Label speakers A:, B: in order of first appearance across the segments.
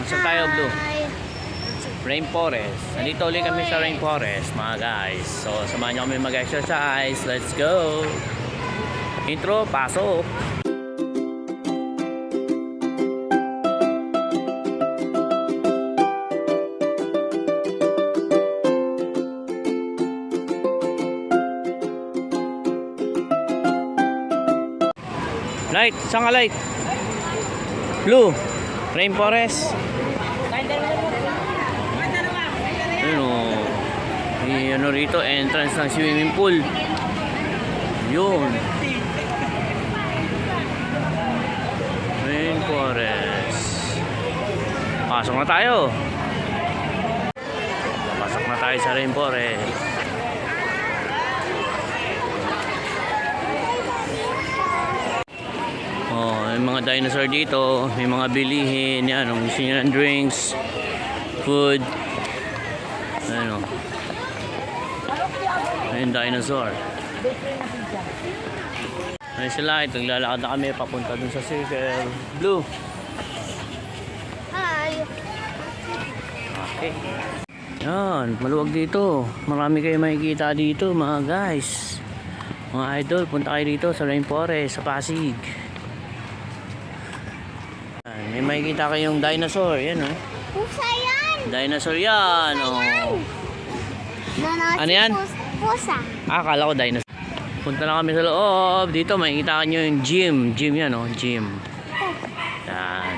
A: Saan tayo, Blue? Rainforest. Nandito ulit kami sa rainforest, mga guys. So, samahan nyo kami mag-exercise. Let's go! Intro, pasok! Light, saan ka light? Blue, rainforest. Ano rito, entrance ng swimming pool. Yun. Rainforest. Pasok na tayo. Pasok na tayo sa rainforest. Oh, may mga dinosaur dito, may mga bilihin, yan, kung gusto nyo ng drinks, food, ano, ayun, dinosaur. Ayun sila, ito, naglalakad na kami, papunta dun sa circle. Blue.
B: Hi.
A: Okay. Yan, maluwag dito. Marami kayo makikita dito, mga guys. Mga idol, punta kayo dito sa rainforest, sa Pasig. May makikita kayong dinosaur, yan oh.
B: Pusa yan.
A: Dinosaur yan, oh. Ano yan?
B: Pusa.
A: Akala ko dinosaur. Punta na kami sa loob. Dito makikita nyo yung gym. Gym yan, oh, gym. Yan.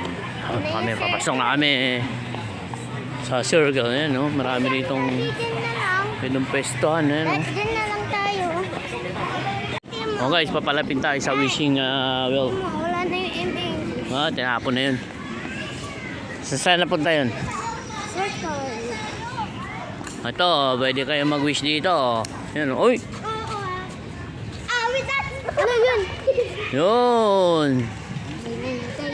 A: Kami, papasok na kami. Sa circle, yan, oh. Marami ditong pinong pestohan, yan, oh.
B: Dyan na lang tayo.
A: Oh guys, papalapin tayo sa wishing well.
B: Wala na yung ending.
A: Tinapon na yun. Saan na punta yun?
B: Circle.
A: Ito, pwede kayo mag-wish dito. Yan, uy!
B: Wait that. Ano yun?
A: Yun!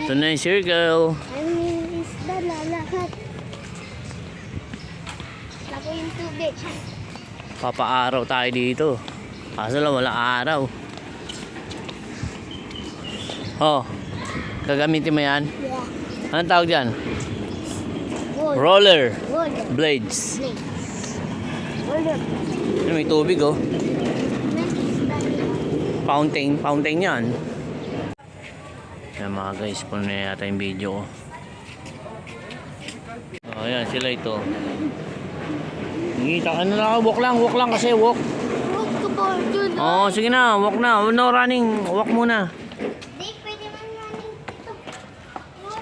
A: Ito na yung circle.
B: Is na lahat. Lako yung tubig.
A: Papaaraw tayo dito. Kaso lang, wala araw. Oh, gagamitin mo yan?
B: Yeah.
A: Anong tawag dyan?
B: Wood.
A: Roller
B: Wood.
A: blades.
B: Wood.
A: May tubig, oh. Fountain yan. Yan mga guys, puno na yata yung video ko. Oh, yan sila ito. Nakita, ano na, walk lang kasi walk.
B: Walk to border.
A: Oh, sige na, walk na. No running, walk muna.
B: Di, pwede man namin ito. No.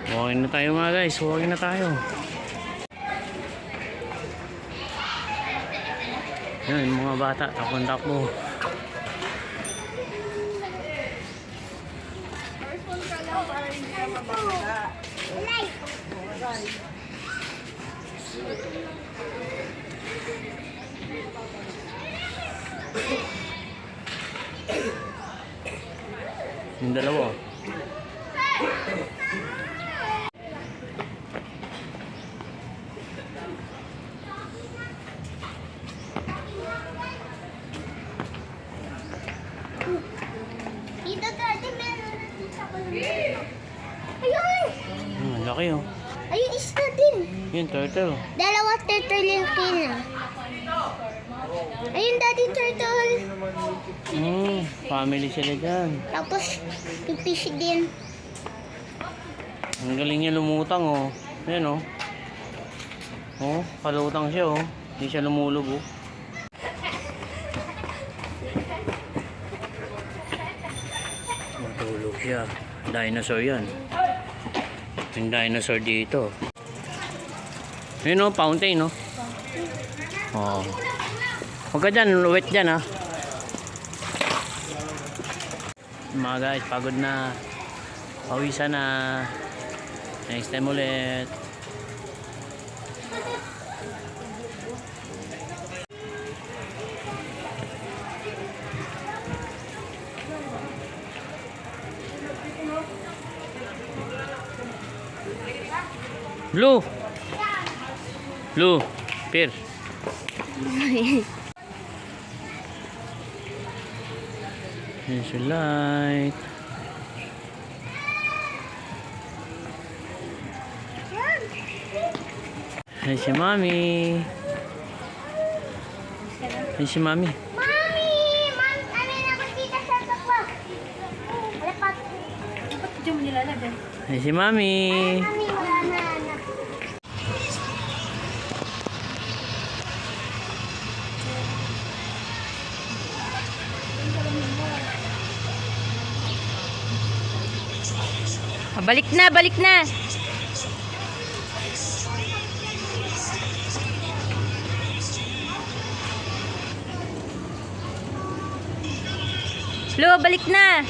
A: Walking na tayo mga guys, walking na tayo. Yan, mga bata, takbo-takbo. Yung dalawa.
B: Dito dati meron na dito ako. Ayun!
A: Laki oh.
B: Ayun, isda din.
A: Yun, turtle.
B: Dalawa turtle yung kina. Ayun, daddy turtle.
A: Family sila dyan.
B: Tapos, yung fish din.
A: Ang galing niya lumutang oh. Ayan oh. Oh, kalutang siya oh. Hindi siya lumulog oh. Matulog siya. Dinosaur yan. Yung dinosaur dito. Ayun oh, fountain oh. Oh. Huwag ka dyan, wet dyan ha. Mga guys, pagod na. Pawisan na. Next time ulit. Blue. Blue. Pear. Here's your light. Here's si Mami. Here's si Mami.
B: Mami! Mami, ano na dito sa takwa? Wala pa.
C: Ba't dyan mo nilalagay?
A: Here's si Mami.
B: Mami, wala na.
C: Balik na, balik na! Flo, balik na!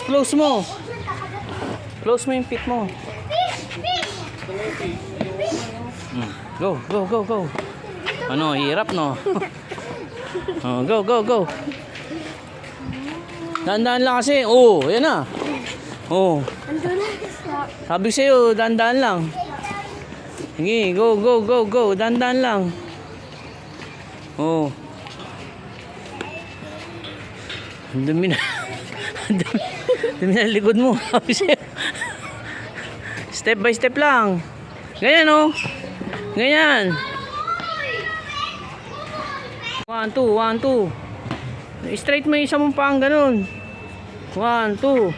A: Close mo. Close mo yung pit mo. Go. Ano, hirap no? Oh, go. Dahan-dahan lang kasi. Oh, yan na. Oh. Sabi sa'yo, dahan-dahan lang. Sige, go. Dahan-dahan lang. Oh. Ang dumi na. Ang dumi na likod mo. Sabi sa'yo. Step by step lang. Ganyan oh. Ganyan. 1, 2. Straight mo yung isa mong pang ganun. 1, 2.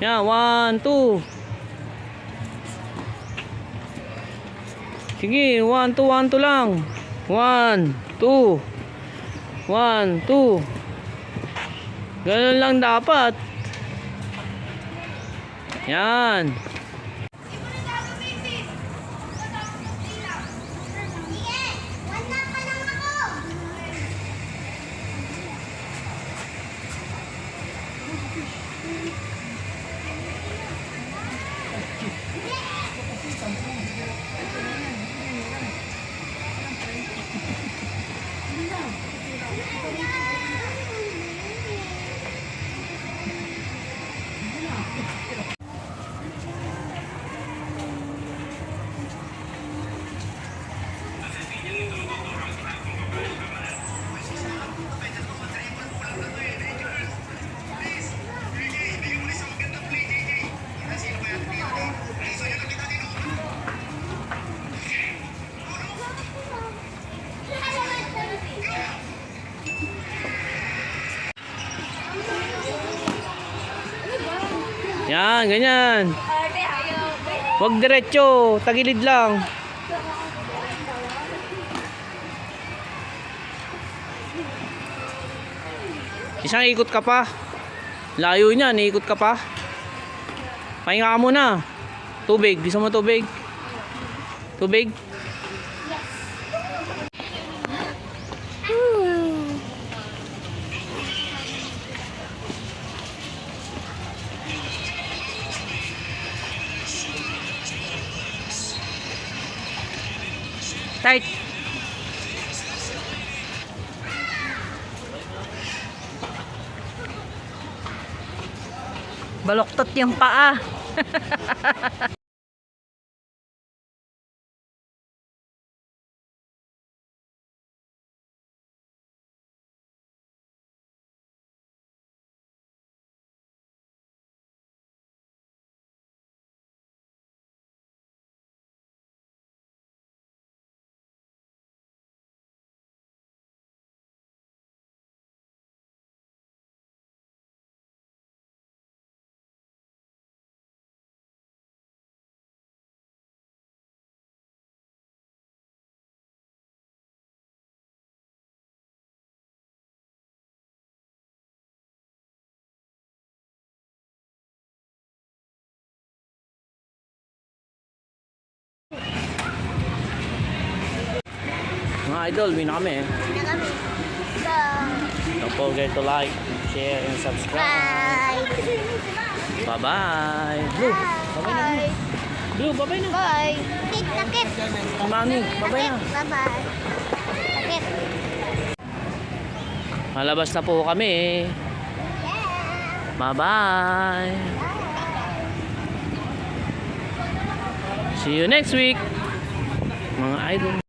A: Yan, 1, 2. Sige, 1, 2 lang. 1, 2. 1, 2. Ganun lang dapat. Yan. Yan, ganyan. Huwag diretso, tagilid lang. Isang ikot ka pa. Layo niyan, ikot ka pa. Pahinga ka muna. Tubig, gusto mo tubig? Tubig? Tight.
C: Baloktot yung paa.
A: Mga idol, win na kami eh.
B: Na kami. So,
A: Don't forget to like, share, and subscribe.
B: bye.
A: Bye-bye. Blue, bye-bye na.
B: Bye.
A: Blue, bye-bye na.
B: Bye. Takit.
A: Mami, bye-bye na.
B: Bye-bye. Takit.
A: Malabas na po kami.
B: Yeah.
A: Bye-bye. See you next week. Mga idol.